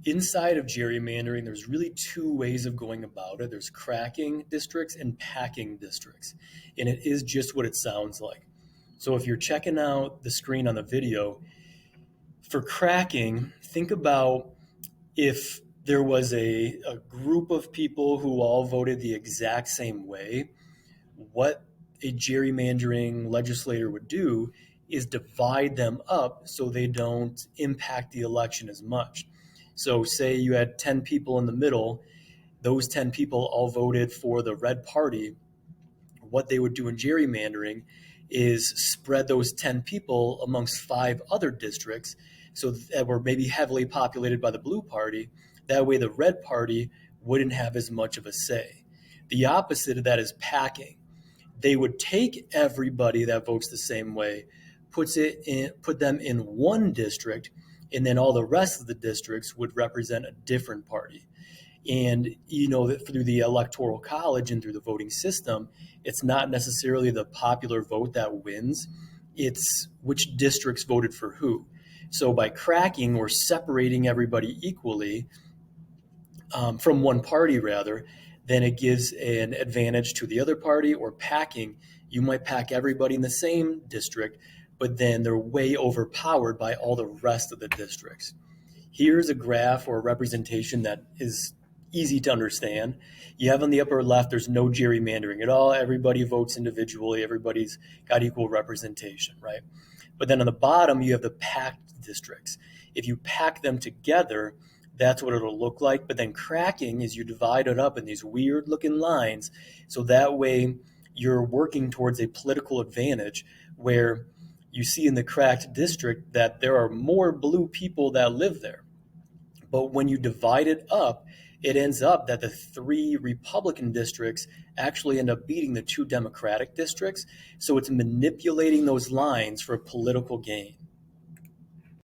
Inside of gerrymandering, there's really two ways of going about it. There's cracking districts and packing districts. And it is just what it sounds like. So if you're checking out the screen on the video, for cracking, think about if there was a group of people who all voted the exact same way. What a gerrymandering legislator would do is divide them up so they don't impact the election as much. So, say you had 10 people in the middle, those 10 people all voted for the red party. What they would do in gerrymandering is spread those 10 people amongst five other districts so that were maybe heavily populated by the blue party. That way, the red party wouldn't have as much of a say. The opposite of that is packing. They would take everybody that votes the same way, put them in one district, and then all the rest of the districts would represent a different party. And you know that through the electoral college and through the voting system, it's not necessarily the popular vote that wins, it's which districts voted for who. So by cracking or separating everybody equally, from one party rather, then it gives an advantage to the other party. Or packing, you might pack everybody in the same district, but then they're way overpowered by all the rest of the districts. Here's a graph or a representation that is easy to understand. You have on the upper left, there's no gerrymandering at all. Everybody votes individually. Everybody's got equal representation, right? But then on the bottom, you have the packed districts. If you pack them together, that's what it'll look like. But then cracking is you divide it up in these weird looking lines. So that way you're working towards a political advantage where you see in the cracked district that there are more blue people that live there. But when you divide it up, it ends up that the three Republican districts actually end up beating the two Democratic districts. So it's manipulating those lines for political gain.